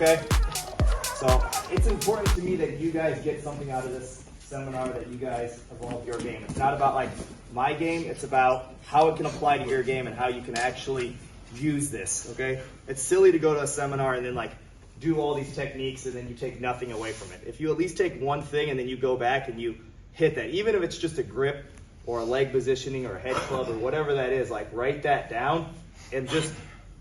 okay? So it's important to me that you guys get something out of this seminar, that you guys evolve your game. It's not about like my game, it's about how it can apply to your game and how you can actually use this, okay? It's silly to go to a seminar and then like do all these techniques and then you take nothing away from it. If you at least take one thing and then you go back and you hit that, even if it's just a grip or a leg positioning or a head club or whatever that is, like write that down and just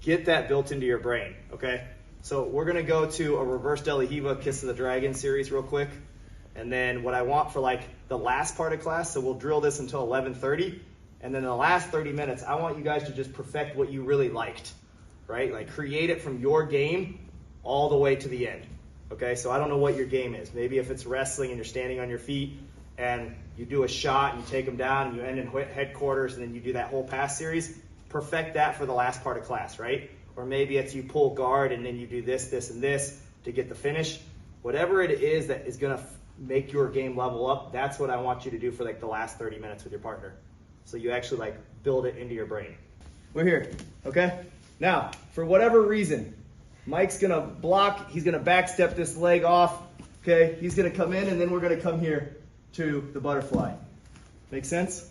get that built into your brain, okay? So we're gonna go to a reverse De La Riva Kiss of the Dragon series real quick. And then what I want for like the last part of class, so we'll drill this until 11:30. And then in the last 30 minutes, I want you guys to just perfect what you really liked, right? Like create it from your game all the way to the end, okay? So I don't know what your game is. Maybe if it's wrestling and you're standing on your feet and you do a shot and you take them down and you end in headquarters and then you do that whole pass series, perfect that for the last part of class, right? Or maybe it's you pull guard and then you do this, this, and this to get the finish. Whatever it is that is gonna make your game level up, that's what I want you to do for like the last 30 minutes with your partner. So you actually like build it into your brain. We're here, okay? Now, for whatever reason, Mike's gonna block, he's gonna backstep this leg off, okay? He's gonna come in and then we're gonna come here to the butterfly. Make sense?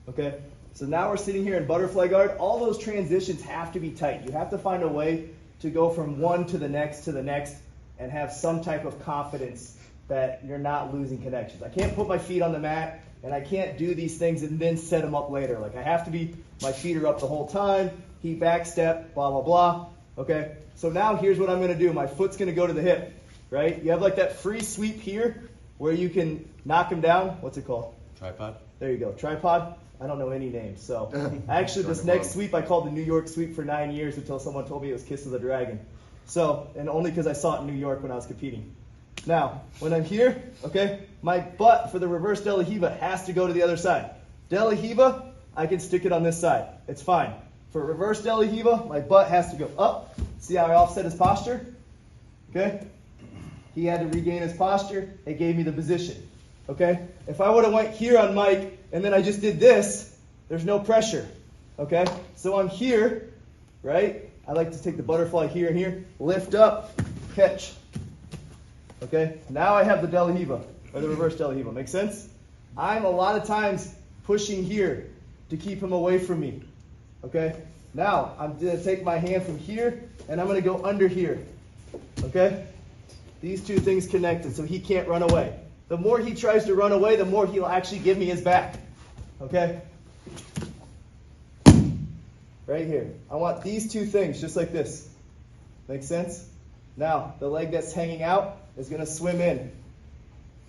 Okay, so now we're sitting here in butterfly guard. All those transitions have to be tight. You have to find a way to go from one to the next and have some type of confidence that you're not losing connections. I can't put my feet on the mat and I can't do these things and then set them up later. Like I have to be, my feet are up the whole time, he backstep, blah, blah, blah. Okay, so now here's what I'm gonna do. My foot's gonna go to the hip, right? You have like that free sweep here where you can knock him down. What's it called? Tripod. There you go, tripod. I don't know any names. So actually this next sweep I called the New York sweep for 9 years until someone told me it was Kiss of the Dragon. So, and only because I saw it in New York when I was competing. Now, when I'm here, okay, my butt for the reverse De La Riva has to go to the other side. De La Riva, I can stick it on this side. It's fine. For reverse De La Riva, my butt has to go up. See how I offset his posture? Okay? He had to regain his posture. It gave me the position. Okay? If I would have went here on Mike and then I just did this, there's no pressure. Okay? So I'm here, right? I like to take the butterfly here and here, lift up, catch. Okay? Now I have the De La Riva, or the reverse De La Riva. Make sense? I'm a lot of times pushing here to keep him away from me. Okay? Now I'm going to take my hand from here and I'm going to go under here. Okay? These two things connected so he can't run away. The more he tries to run away, the more he'll actually give me his back. Okay? Right here. I want these two things just like this. Make sense? Now, the leg that's hanging out is going to swim in.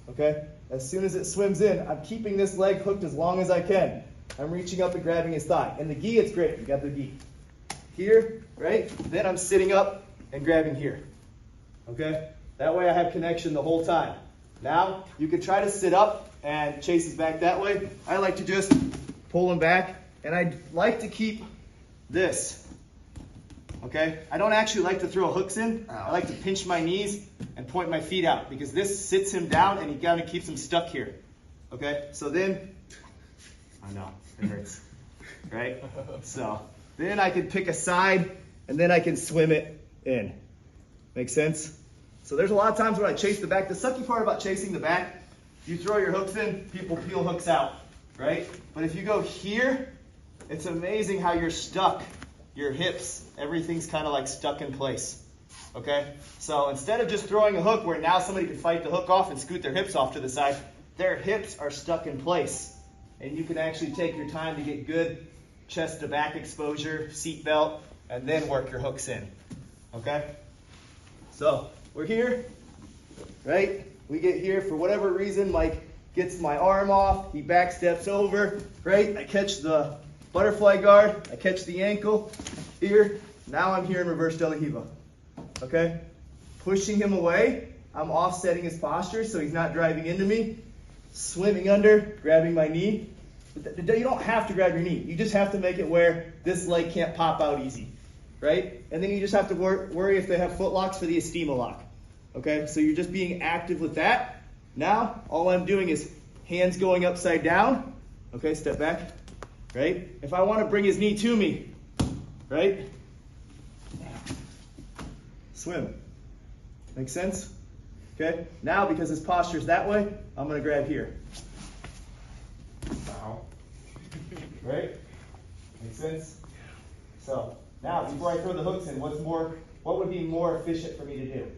Okay? As soon as it swims in, I'm keeping this leg hooked as long as I can. I'm reaching up and grabbing his thigh. In the gi, it's great. You got the gi. Here, right? Then I'm sitting up and grabbing here. Okay? That way I have connection the whole time. Now, you can try to sit up and chase his back that way. I like to just pull him back, and I like to keep this. Okay? I don't actually like to throw hooks in. I like to pinch my knees and point my feet out because this sits him down and he kind of keeps him stuck here. Okay? So then, I know, it hurts. Right? So then I can pick a side and then I can swim it in. Make sense? So there's a lot of times when I chase the back. The sucky part about chasing the back, you throw your hooks in, people peel hooks out, right? But if you go here, it's amazing how you're stuck. Your hips, everything's kind of like stuck in place, okay? So instead of just throwing a hook where now somebody can fight the hook off and scoot their hips off to the side, their hips are stuck in place. And you can actually take your time to get good chest to back exposure, seat belt, and then work your hooks in, okay? So we're here, right? We get here for whatever reason, Mike gets my arm off, he back steps over, right? I catch the butterfly guard, I catch the ankle here. Now I'm here in reverse De La Riva, okay? Pushing him away, I'm offsetting his posture so he's not driving into me. Swimming under, grabbing my knee. You don't have to grab your knee. You just have to make it where this leg can't pop out easy, right? And then you just have to worry if they have foot locks for the Estima lock, okay? So you're just being active with that. Now, all I'm doing is hands going upside down, okay? Step back, right? If I want to bring his knee to me, right? Swim. Make sense? Okay, now because his posture is that way, I'm gonna grab here. Wow. Right? Make sense? So, now before I throw the hooks in, what would be more efficient for me to do?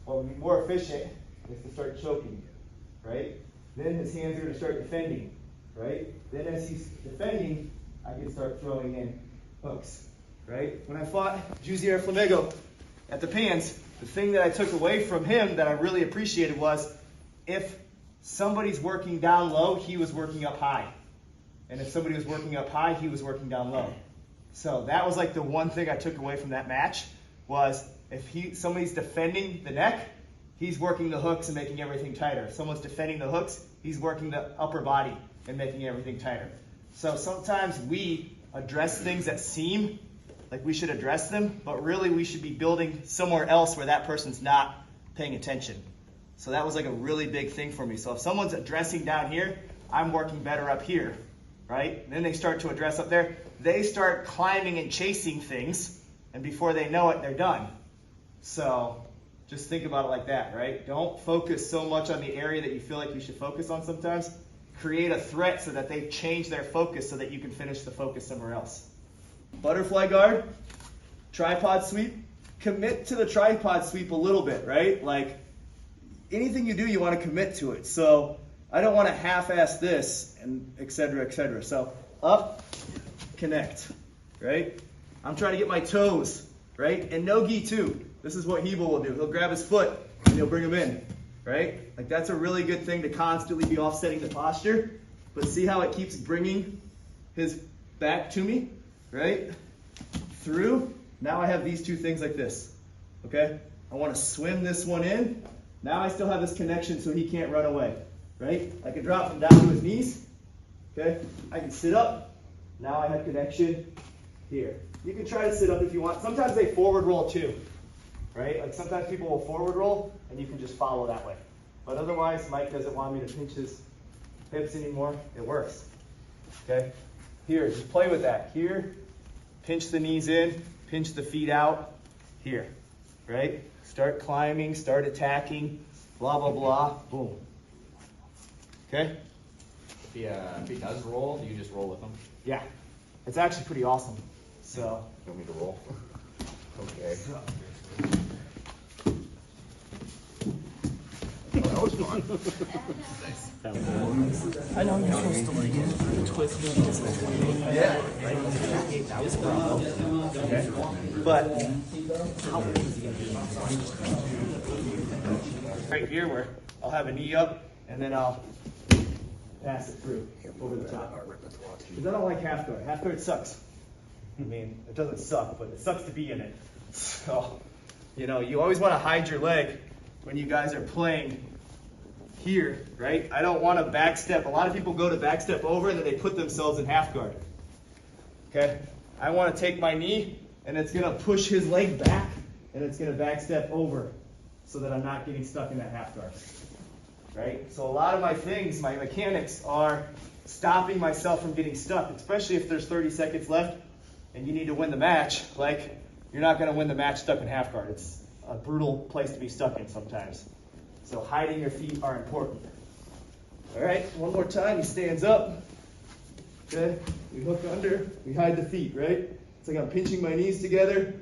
What would be more efficient is to start choking, right? Then his hands are gonna start defending, right? Then as he's defending, I can start throwing in hooks, right? When I fought Jussier Flamengo at the Pans, the thing that I took away from him that I really appreciated was if somebody's working down low, he was working up high. And if somebody was working up high, he was working down low. So that was like the one thing I took away from that match was if somebody's defending the neck, he's working the hooks and making everything tighter. If someone's defending the hooks, he's working the upper body and making everything tighter. So sometimes we address things that seem like we should address them, but really we should be building somewhere else where that person's not paying attention. So that was like a really big thing for me. So if someone's addressing down here, I'm working better up here, right? And then they start to address up there. They start climbing and chasing things, and before they know it, they're done. So just think about it like that, right? Don't focus so much on the area that you feel like you should focus on sometimes. Create a threat so that they change their focus so that you can finish the focus somewhere else. Butterfly guard, tripod sweep. Commit to the tripod sweep a little bit, right? Like anything you do, you want to commit to it. So I don't want to half-ass this and et cetera, et cetera. So up, connect, right? I'm trying to get my toes, right? And NoGi too. This is what Hebo will do. He'll grab his foot and he'll bring him in, right? Like that's a really good thing to constantly be offsetting the posture. But see how it keeps bringing his back to me, right? Through. Now I have these two things like this, okay? I want to swim this one in. Now I still have this connection so he can't run away, right? I can drop him down to his knees, okay? I can sit up. Now I have connection here. You can try to sit up if you want. Sometimes they forward roll too, right? Like sometimes people will forward roll and you can just follow that way. But otherwise, Mike doesn't want me to pinch his hips anymore. It works, okay? Here, just play with that. Here, pinch the knees in, pinch the feet out. Here, right? Start climbing, start attacking, blah, blah, blah, boom. Okay? If he does roll, do you just roll with him? Yeah, it's actually pretty awesome. So. You want me to roll? Okay. That was fun. I know you're supposed to like twist it. Yeah. Okay. But right here where I'll have a knee up and then I'll pass it through over the top. Because I don't like half guard. Half guard sucks. I mean, it doesn't suck, but it sucks to be in it. So, you know, you always want to hide your leg when you guys are playing here, right? I don't want to backstep. A lot of people go to backstep over and then they put themselves in half guard. Okay? I want to take my knee and it's going to push his leg back and it's going to backstep over so that I'm not getting stuck in that half guard. Right? So a lot of my things, my mechanics are stopping myself from getting stuck, especially if there's 30 seconds left and you need to win the match. Like, you're not going to win the match stuck in half guard. It's a brutal place to be stuck in sometimes. So hiding your feet are important. All right, one more time. He stands up. Okay, we hook under. We hide the feet, right? It's like I'm pinching my knees together.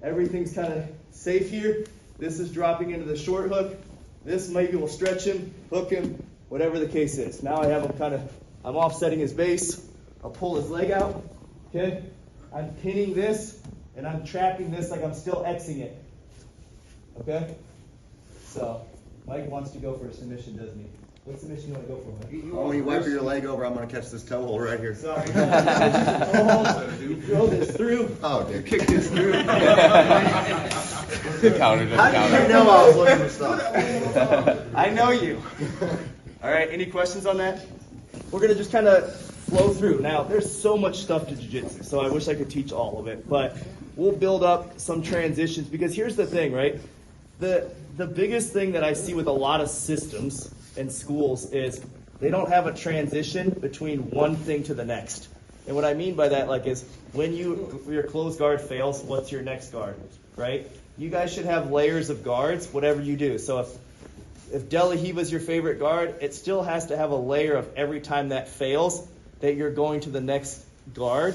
Everything's kind of safe here. This is dropping into the short hook. This maybe will stretch him, hook him, whatever the case is. Now I have him I'm offsetting his base. I'll pull his leg out. Okay, I'm pinning this and I'm trapping this like I'm still Xing it. Okay, so. Mike wants to go for a submission, doesn't he? What submission do you want to go for, Mike? Oh, when you wipe your leg over, I'm going to catch this toe hole right here. Sorry. You throw this through. Oh, dude, kick this through. Counted. How did you know I was looking for stuff? I know you. All right, any questions on that? We're going to just kind of flow through. Now, there's so much stuff to jiu-jitsu, so I wish I could teach all of it. But we'll build up some transitions because here's the thing, right? The biggest thing that I see with a lot of systems and schools is they don't have a transition between one thing to the next. And what I mean by that, like, is when your closed guard fails, what's your next guard, right? You guys should have layers of guards, whatever you do. So if De La Riva is your favorite guard, it still has to have a layer of every time that fails that you're going to the next guard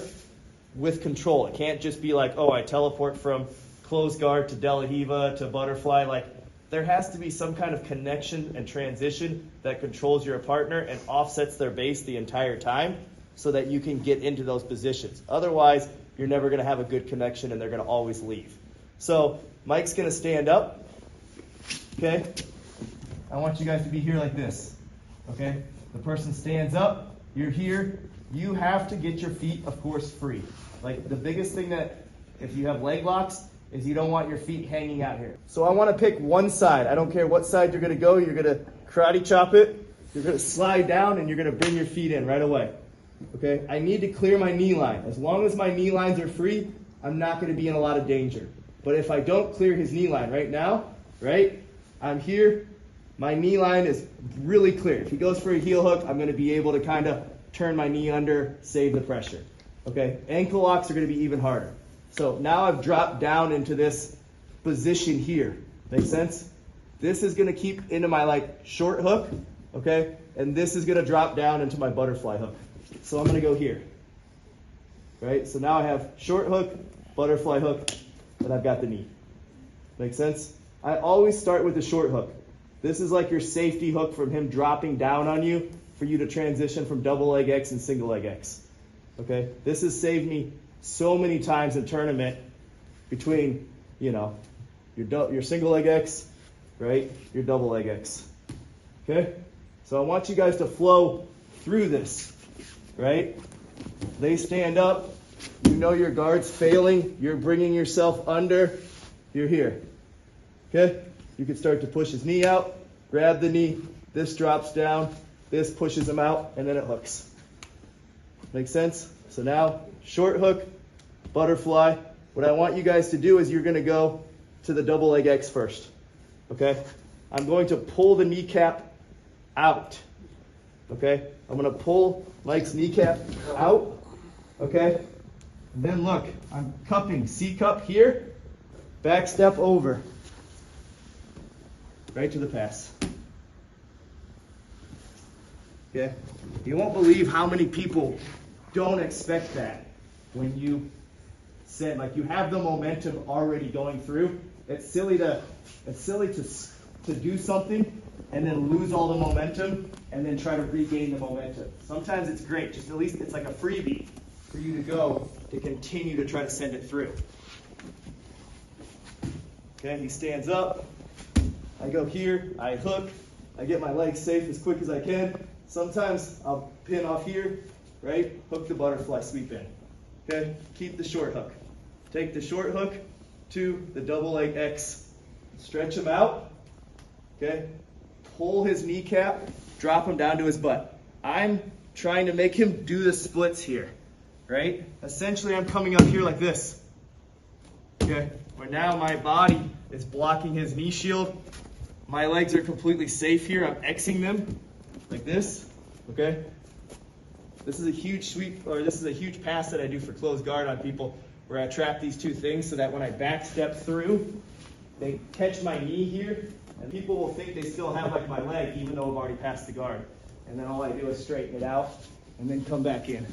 with control. It can't just be like, oh, I teleport from closed guard to De La Riva to butterfly. Like, there has to be some kind of connection and transition that controls your partner and offsets their base the entire time so that you can get into those positions. Otherwise, you're never going to have a good connection and they're going to always leave. So Mike's going to stand up, okay? I want you guys to be here like this, okay? The person stands up, you're here. You have to get your feet, of course, free. Like, the biggest thing that, if you have leg locks, is you don't want your feet hanging out here. So I want to pick one side. I don't care what side you're going to go. You're going to karate chop it. You're going to slide down, and you're going to bring your feet in right away. Okay? I need to clear my knee line. As long as my knee lines are free, I'm not going to be in a lot of danger. But if I don't clear his knee line right now, right, I'm here. My knee line is really clear. If he goes for a heel hook, I'm going to be able to kind of turn my knee under, save the pressure. Okay? Ankle locks are going to be even harder. So now I've dropped down into this position here. Make sense? This is going to keep into my like short hook, okay? And this is going to drop down into my butterfly hook. So I'm going to go here. Right? So now I have short hook, butterfly hook, and I've got the knee. Make sense? I always start with the short hook. This is like your safety hook from him dropping down on you for you to transition from double leg X and single leg X. Okay? This has saved me so many times in tournament between, you know, your single leg X, right? Your double leg X. Okay? So I want you guys to flow through this, right? They stand up. You know your guard's failing. You're bringing yourself under. You're here. Okay? You can start to push his knee out, grab the knee. This drops down. This pushes him out, and then it hooks. Make sense? So now, short hook, butterfly. What I want you guys to do is you're going to go to the double leg X first. Okay? I'm going to pull the kneecap out. Okay? I'm going to pull Mike's kneecap out. Okay? And then look, I'm cupping. C cup here. Back step over. Right to the pass. Okay? You won't believe how many people don't expect that when you send, like, you have the momentum already going through. It's silly to do something and then lose all the momentum and then try to regain the momentum. Sometimes it's great, just at least it's like a freebie for you to go to continue to try to send it through. Okay, he stands up. I go here, I hook, I get my legs safe as quick as I can. Sometimes I'll pin off here, right? Hook the butterfly, sweep in. Okay, keep the short hook. Take the short hook to the double leg X. Stretch him out, okay? Pull his kneecap, drop him down to his butt. I'm trying to make him do the splits here, right? Essentially, I'm coming up here like this, okay? Where now my body is blocking his knee shield. My legs are completely safe here. I'm Xing them like this, okay? This is a huge sweep, or this is a huge pass that I do for closed guard on people, where I trap these two things so that when I back step through, they catch my knee here, and people will think they still have like my leg even though I've already passed the guard. And then all I do is straighten it out and then come back in.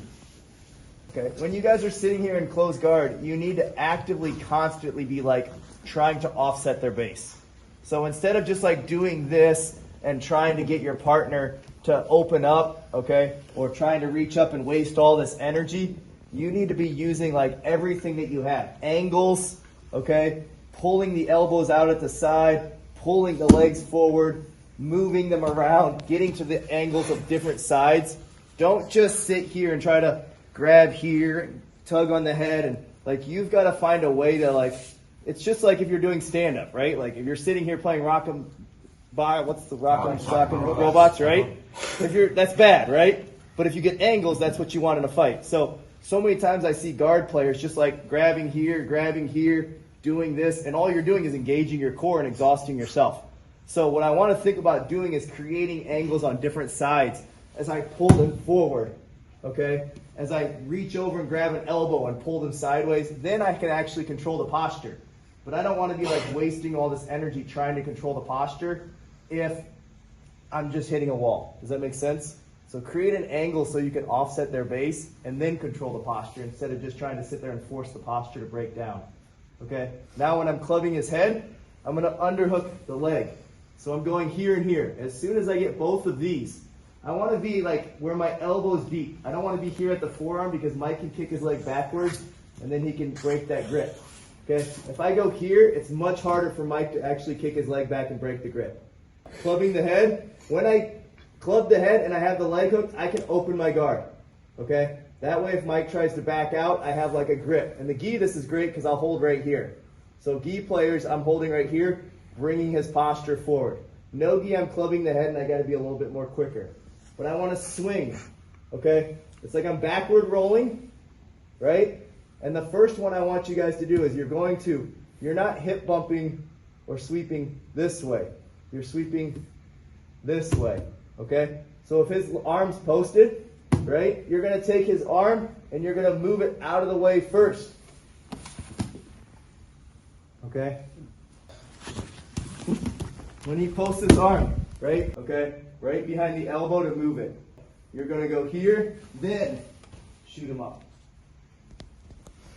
Okay, when you guys are sitting here in closed guard, you need to actively, constantly be like trying to offset their base. So instead of just like doing this and trying to get your partner to open up, okay, or trying to reach up and waste all this energy, you need to be using like everything that you have. Angles, okay, pulling the elbows out at the side, pulling the legs forward, moving them around, getting to the angles of different sides. Don't just sit here and try to grab here, and tug on the head, and like you've got to find a way to like, it's just like if you're doing stand-up, right? Like if you're sitting here playing Rock'em robots, right? That's bad, right? But if you get angles, that's what you want in a fight. So many times I see guard players just like grabbing here, doing this, and all you're doing is engaging your core and exhausting yourself. So what I want to think about doing is creating angles on different sides as I pull them forward. okay, as I reach over and grab an elbow and pull them sideways, then I can actually control the posture. But I don't want to be like wasting all this energy trying to control the posture if I'm just hitting a wall. Does that make sense? So create an angle so you can offset their base and then control the posture instead of just trying to sit there and force the posture to break down. Okay, now when I'm clubbing his head, I'm going to underhook the leg. So I'm going here and here. As soon as I get both of these, I want to be like where my elbow's deep. I don't want to be here at the forearm because Mike can kick his leg backwards and then he can break that grip. Okay, if I go here, it's much harder for Mike to actually kick his leg back and break the grip. Clubbing the head, when I club the head and I have the leg hooked, I can open my guard. Okay, that way if Mike tries to back out, I have like a grip. And the gi, this is great because I'll hold right here. So gi players, I'm holding right here, bringing his posture forward. No gi, I'm clubbing the head and I got to be a little bit more quicker. But I want to swing. Okay, it's like I'm backward rolling, right? And the first one I want you guys to do is you're not hip bumping or sweeping this way. You're sweeping this way, okay? So if his arm's posted, right, you're going to take his arm and you're going to move it out of the way first. Okay? When he posts his arm, right, okay, right behind the elbow to move it. You're going to go here, then shoot him up.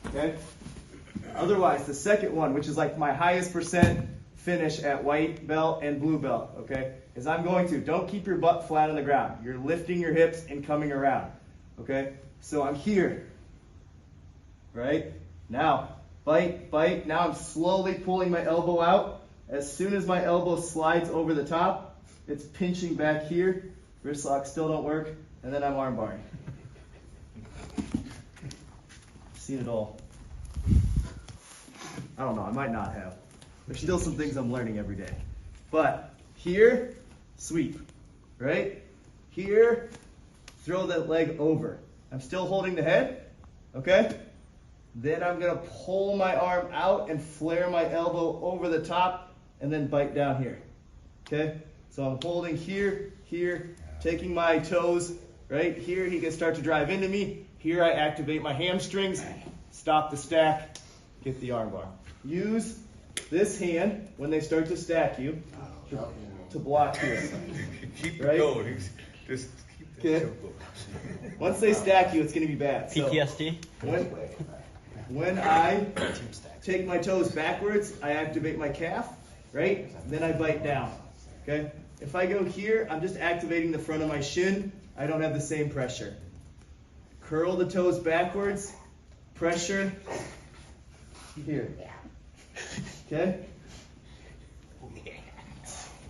Okay? Otherwise, the second one, which is like my highest percent finish at white belt and blue belt, okay, is I'm going to, don't keep your butt flat on the ground. You're lifting your hips and coming around, okay? So I'm here, right? Now, bite, bite. Now I'm slowly pulling my elbow out. As soon as my elbow slides over the top, it's pinching back here. Wrist locks still don't work, and then I'm arm barring. Seen it all. I don't know, I might not have. There's still some things I'm learning every day. But here, sweep, right? Here, throw that leg over. I'm still holding the head, okay? Then I'm gonna pull my arm out and flare my elbow over the top and then bite down here, okay? So I'm holding here, here, taking my toes, right? Here he can start to drive into me. Here I activate my hamstrings, stop the stack, get the arm bar. Use this hand when they start to stack you to block here. Keep right? it going. Just keep the choke going. Once they stack you, it's going to be bad. So PTSD? when I take my toes backwards, I activate my calf, right? Then I bite down, okay? If I go here, I'm just activating the front of my shin. I don't have the same pressure. Curl the toes backwards, pressure here. Okay?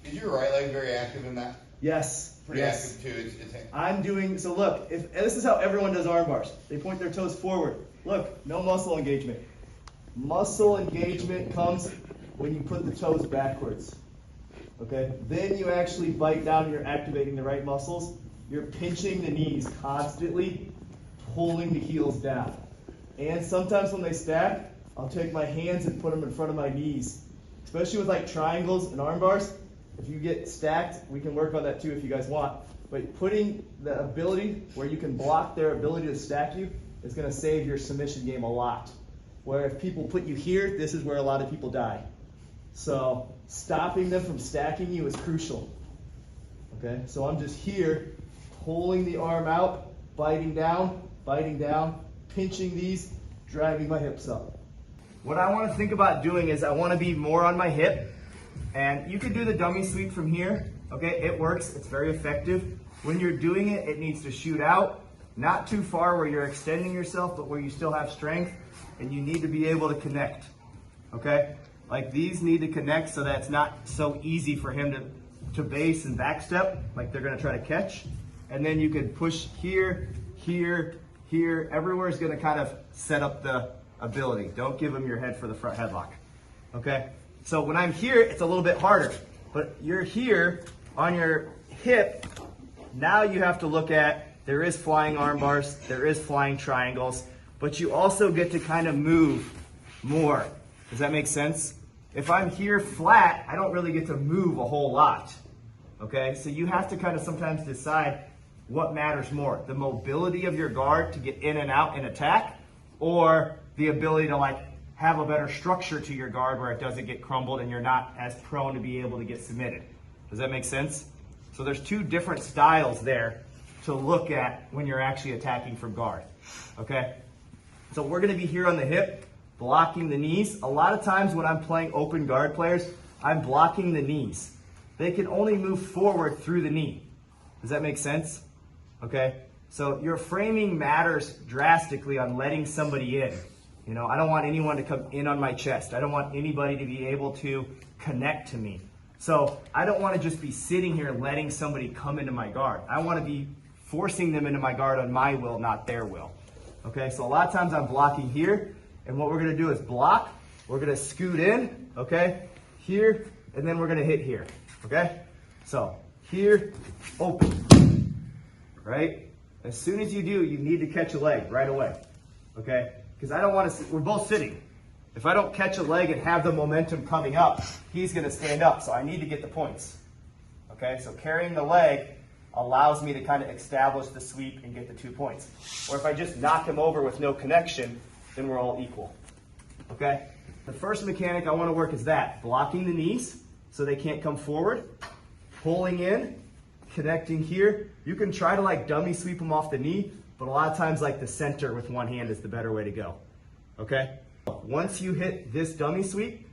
Is your right leg very active in that? Yes. Pretty yes. active too. It's I'm doing, so look, if this is how everyone does arm bars. They point their toes forward. Look, no muscle engagement. Muscle engagement comes when you put the toes backwards. Okay? Then you actually bite down, you're activating the right muscles. You're pinching the knees constantly, pulling the heels down. And sometimes when they stack, I'll take my hands and put them in front of my knees. Especially with like triangles and arm bars. If you get stacked, we can work on that too if you guys want. But putting the ability where you can block their ability to stack you is going to save your submission game a lot. Where if people put you here, this is where a lot of people die. So stopping them from stacking you is crucial. Okay, so I'm just here, pulling the arm out, biting down, pinching these, driving my hips up. What I want to think about doing is I want to be more on my hip. And you can do the dummy sweep from here. Okay, it works. It's very effective. When you're doing it, it needs to shoot out. Not too far where you're extending yourself, but where you still have strength. And you need to be able to connect. Okay? Like these need to connect so that it's not so easy for him to base and backstep, like they're going to try to catch. And then you can push here, here, here. Everywhere is going to kind of set up the ability. Don't give him your head for the front headlock. Okay? So when I'm here, it's a little bit harder. But you're here on your hip. Now you have to look at, there is flying arm bars, there is flying triangles, but you also get to kind of move more. Does that make sense? If I'm here flat, I don't really get to move a whole lot. Okay? So you have to kind of sometimes decide, what matters more? The mobility of your guard to get in and out and attack, or the ability to like have a better structure to your guard where it doesn't get crumbled and you're not as prone to be able to get submitted? Does that make sense? So there's two different styles there to look at when you're actually attacking from guard, okay? So we're gonna be here on the hip, blocking the knees. A lot of times when I'm playing open guard players, I'm blocking the knees. They can only move forward through the knee. Does that make sense? Okay, so your framing matters drastically on letting somebody in. You know, I don't want anyone to come in on my chest. I don't want anybody to be able to connect to me. So I don't want to just be sitting here letting somebody come into my guard. I want to be forcing them into my guard on my will, not their will. Okay, so a lot of times I'm blocking here, and what we're going to do is block. We're going to scoot in, okay, here, and then we're going to hit here, okay? So here, open, right? As soon as you do, you need to catch a leg right away, okay? Because I don't want to, we're both sitting. If I don't catch a leg and have the momentum coming up, he's going to stand up, so I need to get the points, okay? So carrying the leg allows me to kind of establish the sweep and get the 2 points. Or if I just knock him over with no connection, then we're all equal, okay? The first mechanic I want to work is that, blocking the knees so they can't come forward, pulling in, connecting here. You can try to like dummy sweep them off the knee, but a lot of times like the center with one hand is the better way to go, okay? Once you hit this dummy sweep,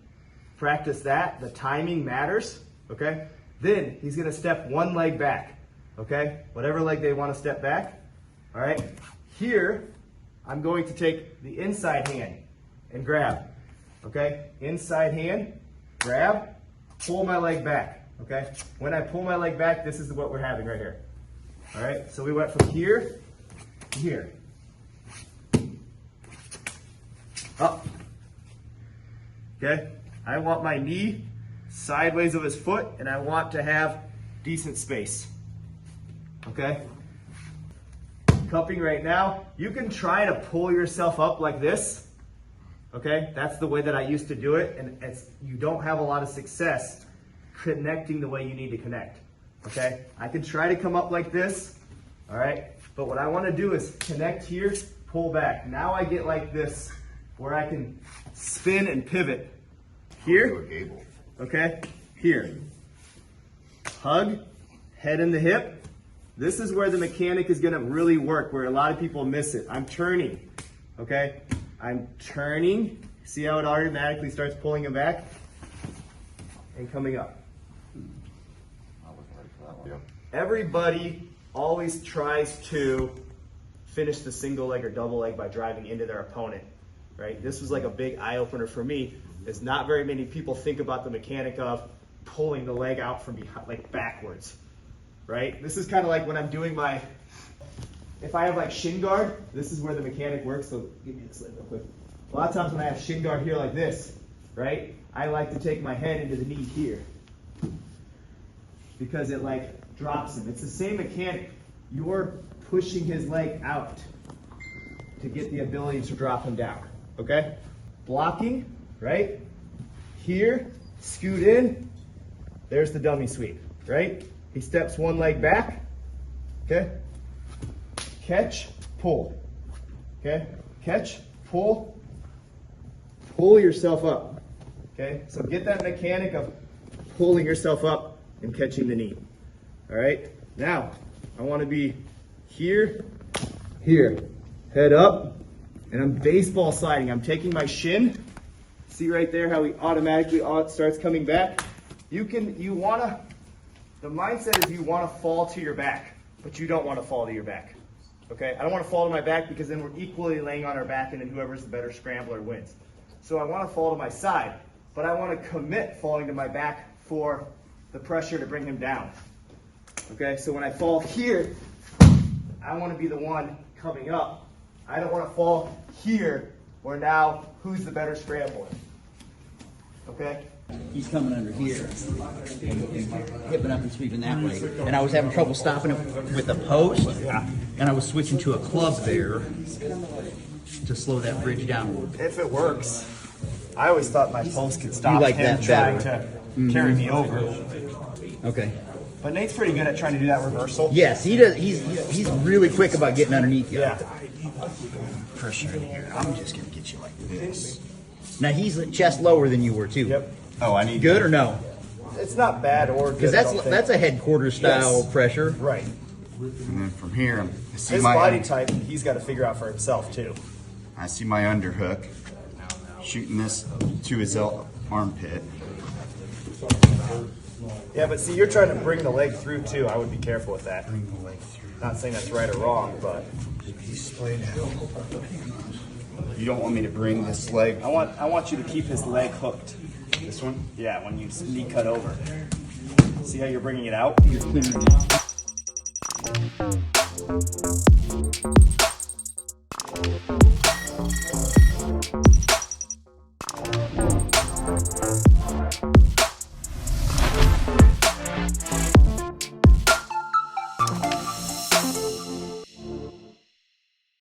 practice that. The timing matters, okay? Then he's going to step one leg back, okay? Whatever leg they want to step back, all right? Here, I'm going to take the inside hand and grab, okay? Inside hand, grab, pull my leg back, okay? When I pull my leg back, this is what we're having right here, all right? So we went from here to here. Up, okay? I want my knee sideways of his foot, and I want to have decent space, okay? Cupping right now, you can try to pull yourself up like this, okay? That's the way that I used to do it, and you don't have a lot of success connecting the way you need to connect, okay? I can try to come up like this, all right? But what I want to do is connect here, pull back. Now I get like this, where I can spin and pivot. Here, okay, here. Hug, head in the hip. This is where the mechanic is gonna really work, where a lot of people miss it. I'm turning, okay? I'm turning. See how it automatically starts pulling him back? And coming up. Everybody always tries to finish the single leg or double leg by driving into their opponent. Right? This was like a big eye-opener for me, is not very many people think about the mechanic of pulling the leg out from behind, like backwards, right? This is kind of like when I'm doing my, if I have like shin guard, this is where the mechanic works, so give me this leg real quick. A lot of times when I have shin guard here like this, right, I like to take my head into the knee here because it like drops him. It's the same mechanic. You're pushing his leg out to get the ability to drop him down. Okay? Blocking, right? Here, scoot in. There's the dummy sweep, right? He steps one leg back. Okay? Catch, pull. Okay? Catch, pull. Pull yourself up. Okay? So get that mechanic of pulling yourself up and catching the knee. All right? Now, I want to be here, here. Head up. And I'm baseball sliding. I'm taking my shin. See right there how he automatically starts coming back? The mindset is you want to fall to your back, but you don't want to fall to your back. Okay? I don't want to fall to my back because then we're equally laying on our back and then whoever's the better scrambler wins. So I want to fall to my side, but I want to commit falling to my back for the pressure to bring him down. Okay? So when I fall here, I want to be the one coming up. I don't want to fall here where now who's the better scrambler. Okay? He's coming under here, and hipping up and sweeping that way. And I was having trouble stopping it with the post, and I was switching to a club there to slow that bridge down. If it works. I always thought my post could stop You like him that trying better. to carry me over. Okay. But Nate's pretty good at trying to do that reversal. Yes, he does. He's really quick about getting underneath you. Yeah. Pressure in here. I'm just gonna get you like this. Now he's chest lower than you were too. Yep. Oh, I need Good or no? It's not bad or good. Because I don't think. that's a headquarters style Yes. pressure. Right. And then from here, I see His my body type, he's got to figure out for himself too. I see my underhook shooting this to his armpit. Yeah, but see, you're trying to bring the leg through too. I would be careful with that. Bring the leg through. Not saying that's right or wrong, but He's splayed out. You don't want me to bring this leg. I want you to keep his leg hooked. This one. Yeah, when you knee cut over. See how you're bringing it out? You're clearing it.